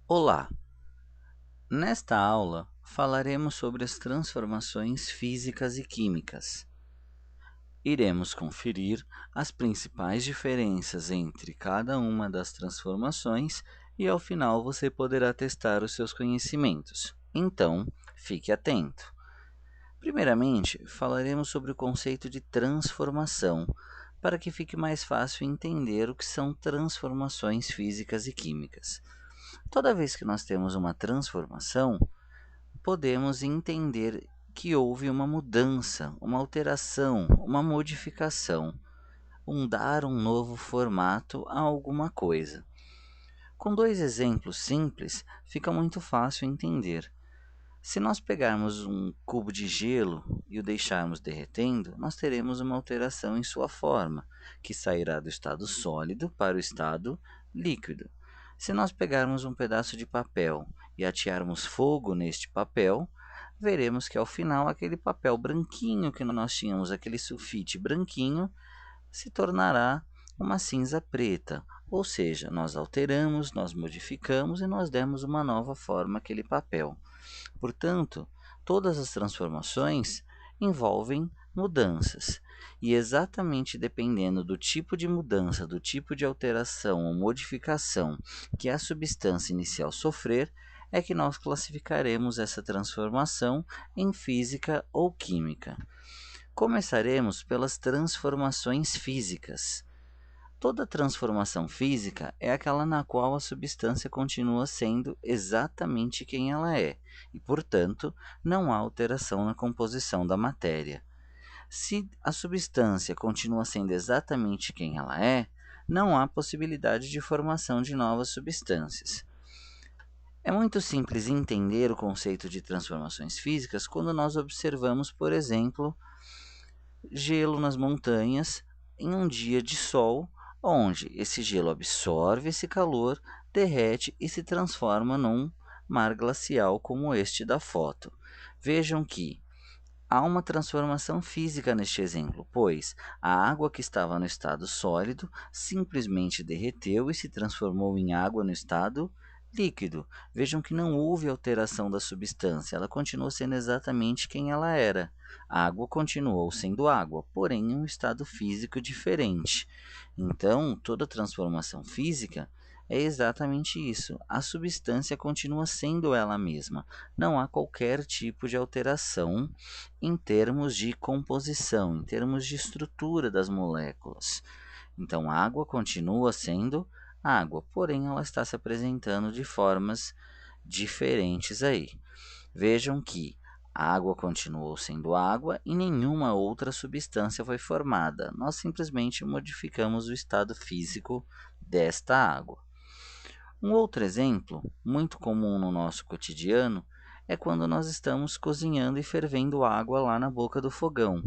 Olá! Nesta aula falaremos sobre as transformações físicas e químicas. Iremos conferir as principais diferenças entre cada uma das transformações e ao final você poderá testar os seus conhecimentos. Então, fique atento! Primeiramente, falaremos sobre o conceito de transformação, para que fique mais fácil entender o que são transformações físicas e químicas. Toda vez que nós temos uma transformação, podemos entender que houve uma mudança, uma alteração, uma modificação, dar um novo formato a alguma coisa. Com dois exemplos simples, fica muito fácil entender. Se nós pegarmos um cubo de gelo e o deixarmos derretendo, nós teremos uma alteração em sua forma, que sairá do estado sólido para o estado líquido. Se nós pegarmos um pedaço de papel e atearmos fogo neste papel, veremos que ao final aquele papel branquinho que nós tínhamos, aquele sulfite branquinho, se tornará uma cinza preta, ou seja, nós alteramos, nós modificamos e nós demos uma nova forma àquele papel. Portanto, todas as transformações envolvem mudanças, e exatamente dependendo do tipo de mudança, do tipo de alteração ou modificação que a substância inicial sofrer, é que nós classificaremos essa transformação em física ou química. Começaremos pelas transformações físicas. Toda transformação física é aquela na qual a substância continua sendo exatamente quem ela é, e, portanto, não há alteração na composição da matéria. Se a substância continua sendo exatamente quem ela é, não há possibilidade de formação de novas substâncias. É muito simples entender o conceito de transformações físicas quando nós observamos, por exemplo, gelo nas montanhas em um dia de sol, onde esse gelo absorve esse calor, derrete e se transforma num mar glacial como este da foto. Vejam que há uma transformação física neste exemplo, pois a água que estava no estado sólido simplesmente derreteu e se transformou em água no estado líquido. Vejam que não houve alteração da substância, ela continuou sendo exatamente quem ela era. A água continuou sendo água, porém em um estado físico diferente. Então, toda transformação física é exatamente isso. A substância continua sendo ela mesma. Não há qualquer tipo de alteração em termos de composição, em termos de estrutura das moléculas. Então, a água continua sendo água, porém ela está se apresentando de formas diferentes aí. Vejam que a água continuou sendo água e nenhuma outra substância foi formada. Nós simplesmente modificamos o estado físico desta água. Um outro exemplo, muito comum no nosso cotidiano, é quando nós estamos cozinhando e fervendo água lá na boca do fogão.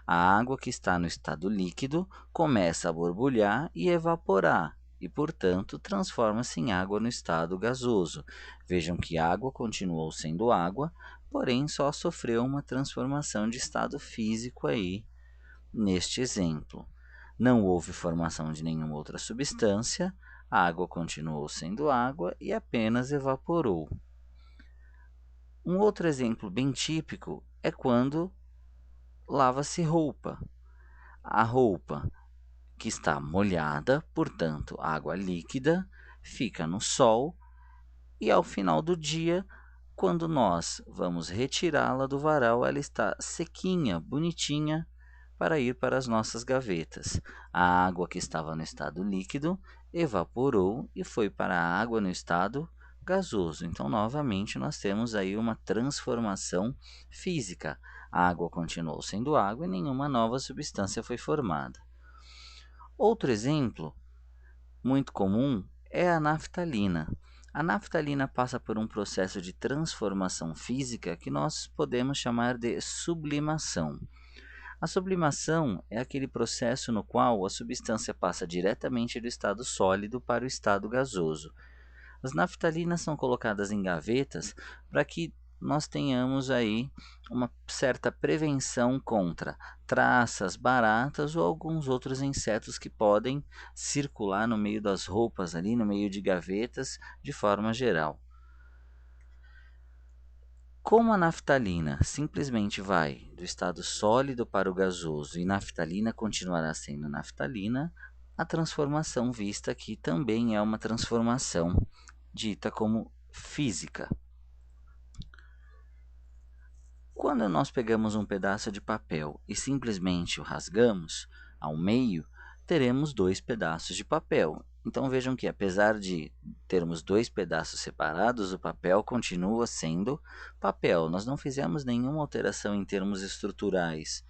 A água que está no estado líquido começa a borbulhar e evaporar, e, portanto, transforma-se em água no estado gasoso. Vejam que a água continuou sendo água, porém só sofreu uma transformação de estado físico aí, neste exemplo. Não houve formação de nenhuma outra substância, a água continuou sendo água e apenas evaporou. Um outro exemplo bem típico é quando lava-se roupa. A roupa que está molhada, portanto, água líquida, fica no sol e ao final do dia, quando nós vamos retirá-la do varal, ela está sequinha, bonitinha, para ir para as nossas gavetas. A água que estava no estado líquido evaporou e foi para a água no estado gasoso. Então, novamente, nós temos aí uma transformação física. A água continuou sendo água e nenhuma nova substância foi formada. Outro exemplo muito comum é a naftalina. A naftalina passa por um processo de transformação física que nós podemos chamar de sublimação. A sublimação é aquele processo no qual a substância passa diretamente do estado sólido para o estado gasoso. As naftalinas são colocadas em gavetas para que nós tenhamos aí uma certa prevenção contra traças, baratas ou alguns outros insetos que podem circular no meio das roupas ali, no meio de gavetas, de forma geral. Como a naftalina simplesmente vai do estado sólido para o gasoso e naftalina continuará sendo naftalina, a transformação vista aqui também é uma transformação dita como física. Quando nós pegamos um pedaço de papel e simplesmente o rasgamos ao meio, teremos dois pedaços de papel. Então vejam que, apesar de termos dois pedaços separados, o papel continua sendo papel. Nós não fizemos nenhuma alteração em termos estruturais,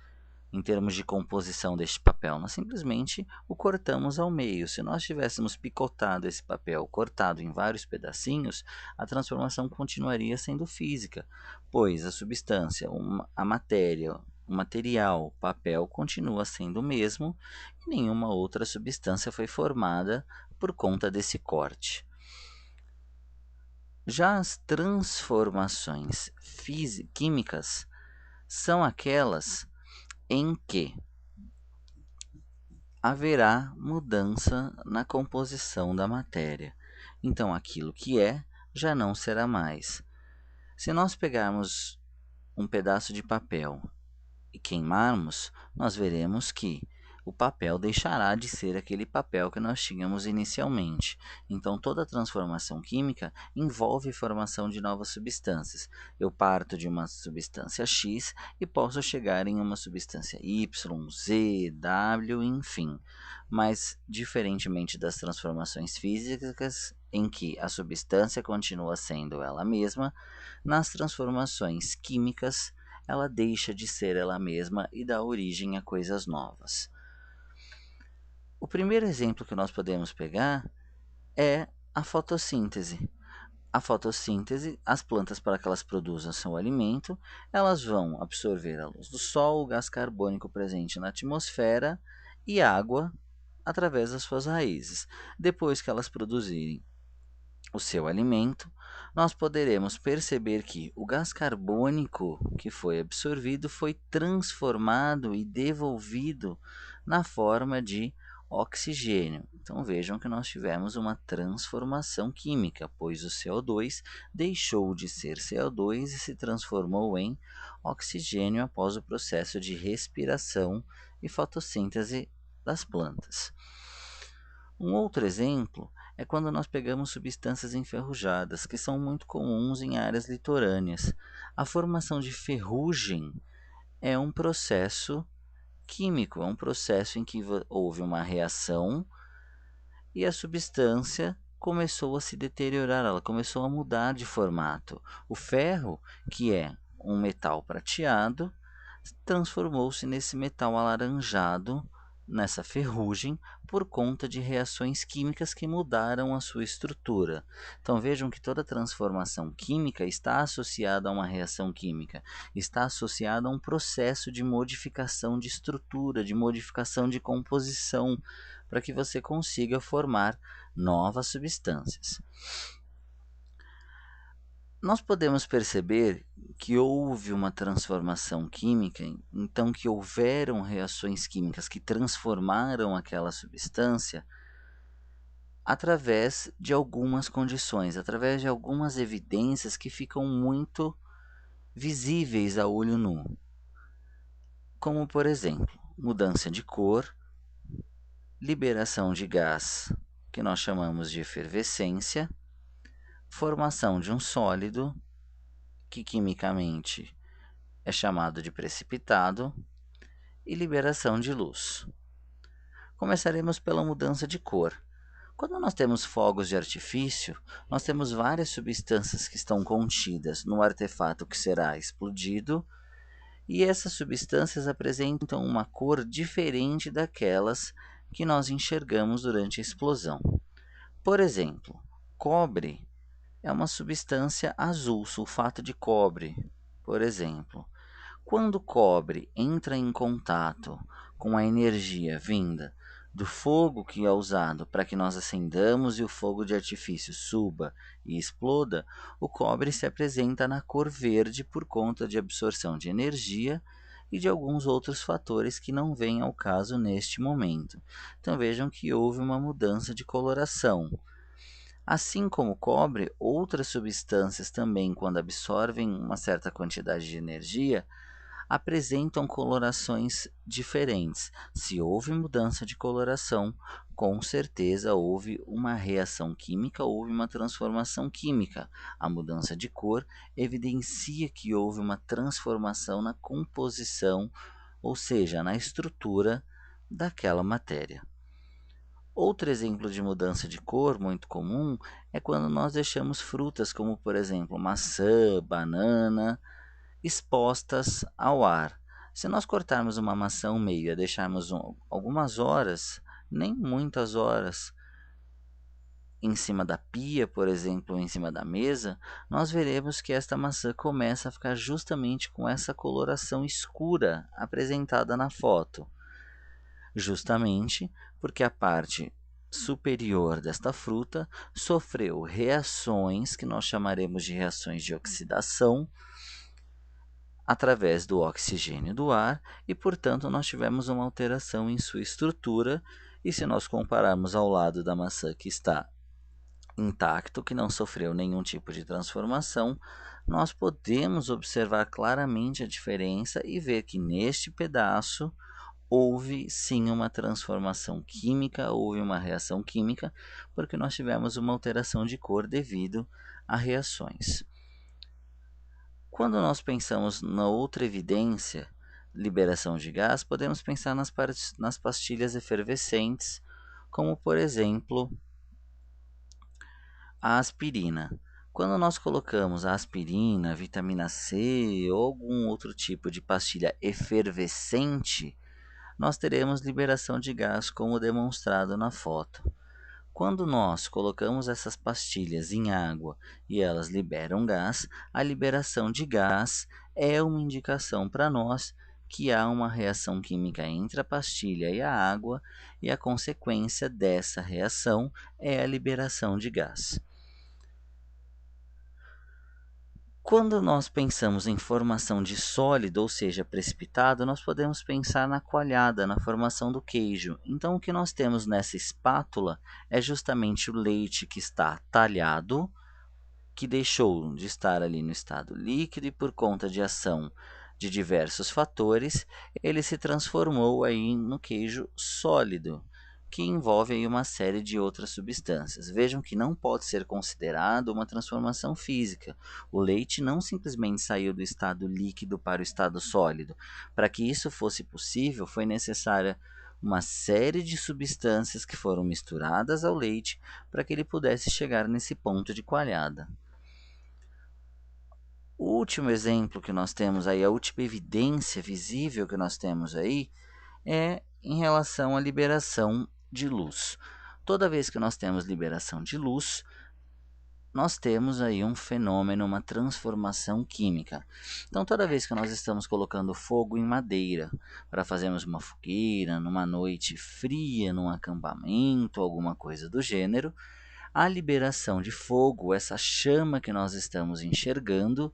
em termos de composição deste papel. Nós simplesmente o cortamos ao meio. Se nós tivéssemos picotado esse papel, cortado em vários pedacinhos, a transformação continuaria sendo física, pois a substância, a matéria, o material, o papel continua sendo o mesmo e nenhuma outra substância foi formada por conta desse corte. Já as transformações químicas são aquelas em que haverá mudança na composição da matéria. Então, aquilo que é já não será mais. Se nós pegarmos um pedaço de papel e queimarmos, nós veremos que o papel deixará de ser aquele papel que nós tínhamos inicialmente. Então, toda transformação química envolve formação de novas substâncias. Eu parto de uma substância X e posso chegar em uma substância Y, Z, W, enfim. Mas, diferentemente das transformações físicas, em que a substância continua sendo ela mesma, nas transformações químicas, ela deixa de ser ela mesma e dá origem a coisas novas. O primeiro exemplo que nós podemos pegar é a fotossíntese. A fotossíntese, as plantas, para que elas produzam seu alimento, elas vão absorver a luz do sol, o gás carbônico presente na atmosfera e água através das suas raízes. Depois que elas produzirem o seu alimento, nós poderemos perceber que o gás carbônico que foi absorvido foi transformado e devolvido na forma de oxigênio. Então vejam que nós tivemos uma transformação química, pois o CO2 deixou de ser CO2 e se transformou em oxigênio após o processo de respiração e fotossíntese das plantas. Um outro exemplo é quando nós pegamos substâncias enferrujadas, que são muito comuns em áreas litorâneas. A formação de ferrugem é um processo químico, é um processo em que houve uma reação e a substância começou a se deteriorar, ela começou a mudar de formato. O ferro, que é um metal prateado, transformou-se nesse metal alaranjado, nessa ferrugem, por conta de reações químicas que mudaram a sua estrutura. Então vejam que toda transformação química está associada a uma reação química, está associada a um processo de modificação de estrutura, de modificação de composição, para que você consiga formar novas substâncias. Nós podemos perceber que houve uma transformação química, então que houveram reações químicas que transformaram aquela substância através de algumas condições, através de algumas evidências que ficam muito visíveis a olho nu. Como, por exemplo, mudança de cor, liberação de gás, que nós chamamos de efervescência, formação de um sólido, que quimicamente é chamado de precipitado, e liberação de luz. Começaremos pela mudança de cor. Quando nós temos fogos de artifício, nós temos várias substâncias que estão contidas no artefato que será explodido, e essas substâncias apresentam uma cor diferente daquelas que nós enxergamos durante a explosão. Por exemplo, cobre é uma substância azul, sulfato de cobre, por exemplo. Quando o cobre entra em contato com a energia vinda do fogo que é usado para que nós acendamos e o fogo de artifício suba e exploda, o cobre se apresenta na cor verde por conta de absorção de energia e de alguns outros fatores que não vêm ao caso neste momento. Então vejam que houve uma mudança de coloração. Assim como o cobre, outras substâncias também, quando absorvem uma certa quantidade de energia, apresentam colorações diferentes. Se houve mudança de coloração, com certeza houve uma reação química, houve uma transformação química. A mudança de cor evidencia que houve uma transformação na composição, ou seja, na estrutura daquela matéria. Outro exemplo de mudança de cor muito comum é quando nós deixamos frutas, como por exemplo maçã, banana, expostas ao ar. Se nós cortarmos uma maçã ao meio e a deixarmos algumas horas, nem muitas horas, em cima da pia, por exemplo, ou em cima da mesa, nós veremos que esta maçã começa a ficar justamente com essa coloração escura apresentada na foto. Justamente porque a parte superior desta fruta sofreu reações que nós chamaremos de reações de oxidação através do oxigênio do ar e, portanto, nós tivemos uma alteração em sua estrutura. E se nós compararmos ao lado da maçã que está intacto, que não sofreu nenhum tipo de transformação, nós podemos observar claramente a diferença e ver que neste pedaço houve sim uma transformação química, houve uma reação química, porque nós tivemos uma alteração de cor devido a reações. Quando nós pensamos na outra evidência, liberação de gás, podemos pensar nas pastilhas efervescentes, como por exemplo a aspirina. Quando nós colocamos a aspirina, vitamina C ou algum outro tipo de pastilha efervescente, nós teremos liberação de gás, como demonstrado na foto. Quando nós colocamos essas pastilhas em água e elas liberam gás, a liberação de gás é uma indicação para nós que há uma reação química entre a pastilha e a água, e a consequência dessa reação é a liberação de gás. Quando nós pensamos em formação de sólido, ou seja, precipitado, nós podemos pensar na coalhada, na formação do queijo. Então, o que nós temos nessa espátula é justamente o leite que está talhado, que deixou de estar ali no estado líquido e por conta de ação de diversos fatores, ele se transformou aí no queijo sólido, que envolve aí uma série de outras substâncias. Vejam que não pode ser considerado uma transformação física. O leite não simplesmente saiu do estado líquido para o estado sólido. Para que isso fosse possível, foi necessária uma série de substâncias que foram misturadas ao leite para que ele pudesse chegar nesse ponto de coalhada. O último exemplo que nós temos aí, a última evidência visível que nós temos aí, é em relação à liberação de luz. Toda vez que nós temos liberação de luz, nós temos aí um fenômeno, uma transformação química. Então, toda vez que nós estamos colocando fogo em madeira para fazermos uma fogueira, numa noite fria, num acampamento, alguma coisa do gênero, a liberação de fogo, essa chama que nós estamos enxergando,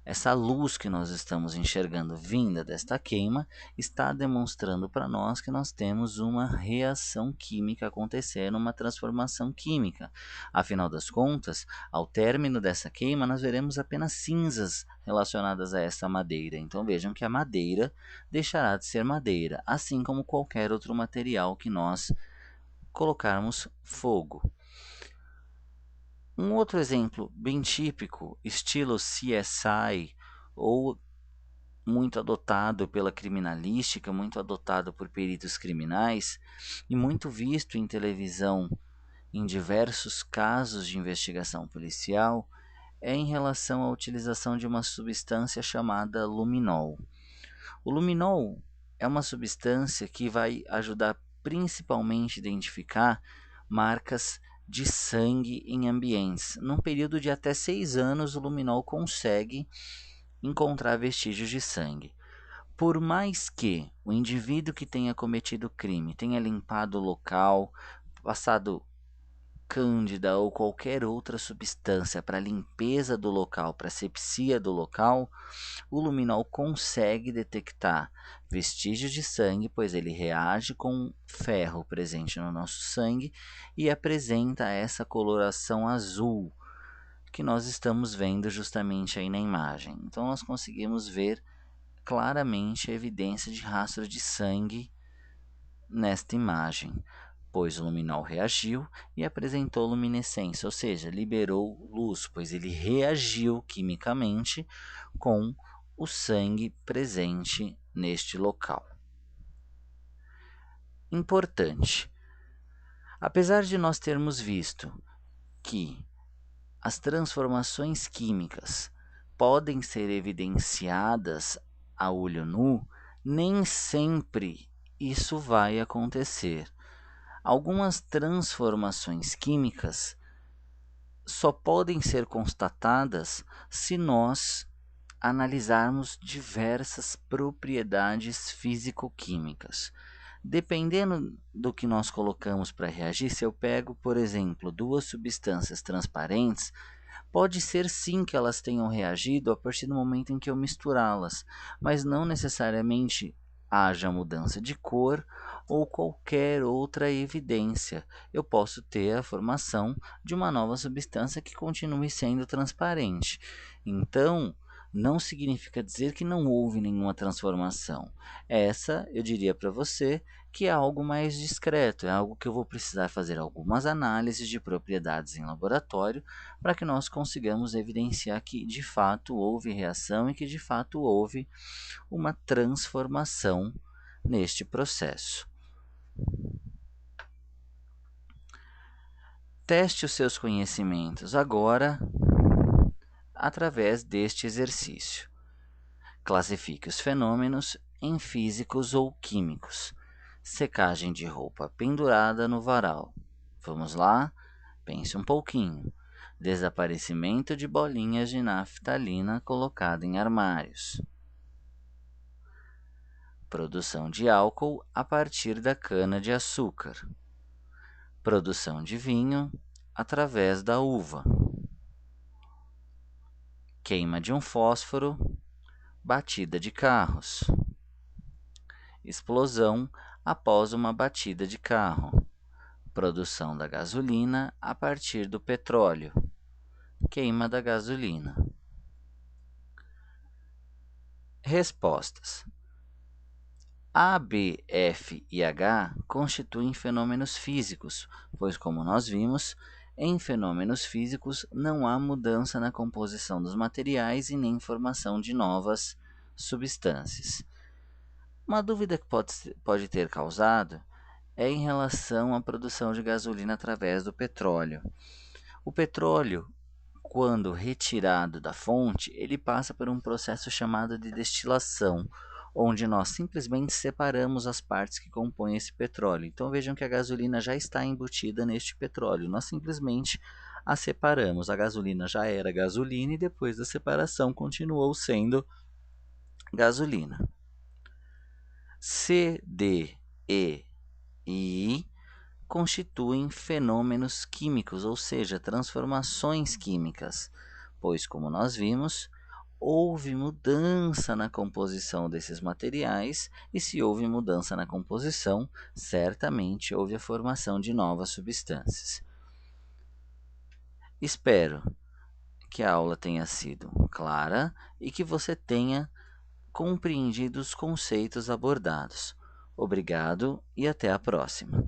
essa luz que nós estamos enxergando vinda desta queima, está demonstrando para nós que nós temos uma reação química acontecendo, uma transformação química. Afinal das contas, ao término dessa queima, nós veremos apenas cinzas relacionadas a essa madeira. Então vejam que a madeira deixará de ser madeira, assim como qualquer outro material que nós colocarmos fogo. Um outro exemplo bem típico, estilo CSI, ou muito adotado pela criminalística, muito adotado por peritos criminais e muito visto em televisão em diversos casos de investigação policial, é em relação à utilização de uma substância chamada luminol. O luminol é uma substância que vai ajudar principalmente a identificar marcas de sangue em ambientes. Num período de até 6 anos, o luminol consegue encontrar vestígios de sangue. Por mais que o indivíduo que tenha cometido o crime tenha limpado o local, passado cândida ou qualquer outra substância para a limpeza do local, para a asepsia do local, o luminol consegue detectar vestígios de sangue, pois ele reage com ferro presente no nosso sangue e apresenta essa coloração azul que nós estamos vendo justamente aí na imagem. Então nós conseguimos ver claramente a evidência de rastro de sangue nesta imagem, pois o luminol reagiu e apresentou luminescência, ou seja, liberou luz, pois ele reagiu quimicamente com o sangue presente neste local. Importante: apesar de nós termos visto que as transformações químicas podem ser evidenciadas a olho nu, nem sempre isso vai acontecer. Algumas transformações químicas só podem ser constatadas se nós analisarmos diversas propriedades físico-químicas. Dependendo do que nós colocamos para reagir, se eu pego, por exemplo, duas substâncias transparentes, pode ser sim que elas tenham reagido a partir do momento em que eu misturá-las, mas não necessariamente haja mudança de cor ou qualquer outra evidência. Eu posso ter a formação de uma nova substância que continue sendo transparente. Então, não significa dizer que não houve nenhuma transformação. Essa, eu diria para você, que é algo mais discreto, é algo que eu vou precisar fazer algumas análises de propriedades em laboratório para que nós consigamos evidenciar que de fato houve reação e que de fato houve uma transformação neste processo. Teste os seus conhecimentos agora através deste exercício. Classifique os fenômenos em físicos ou químicos. Secagem de roupa pendurada no varal. Vamos lá? Pense um pouquinho. Desaparecimento de bolinhas de naftalina colocada em armários. Produção de álcool a partir da cana-de-açúcar. Produção de vinho através da uva. Queima de um fósforo, batida de carros. Explosão após uma batida de carro. Produção da gasolina a partir do petróleo. Queima da gasolina. Respostas: A, B, F e H constituem fenômenos físicos, pois, como nós vimos, em fenômenos físicos não há mudança na composição dos materiais e nem formação de novas substâncias. Uma dúvida que pode ter causado é em relação à produção de gasolina através do petróleo. O petróleo, quando retirado da fonte, ele passa por um processo chamado de destilação, onde nós simplesmente separamos as partes que compõem esse petróleo. Então vejam que a gasolina já está embutida neste petróleo, nós simplesmente a separamos. A gasolina já era gasolina e depois da separação continuou sendo gasolina. C, D, E e I constituem fenômenos químicos, ou seja, transformações químicas, pois, como nós vimos, houve mudança na composição desses materiais, e se houve mudança na composição, certamente houve a formação de novas substâncias. Espero que a aula tenha sido clara e que você tenha compreendido os conceitos abordados. Obrigado e até a próxima.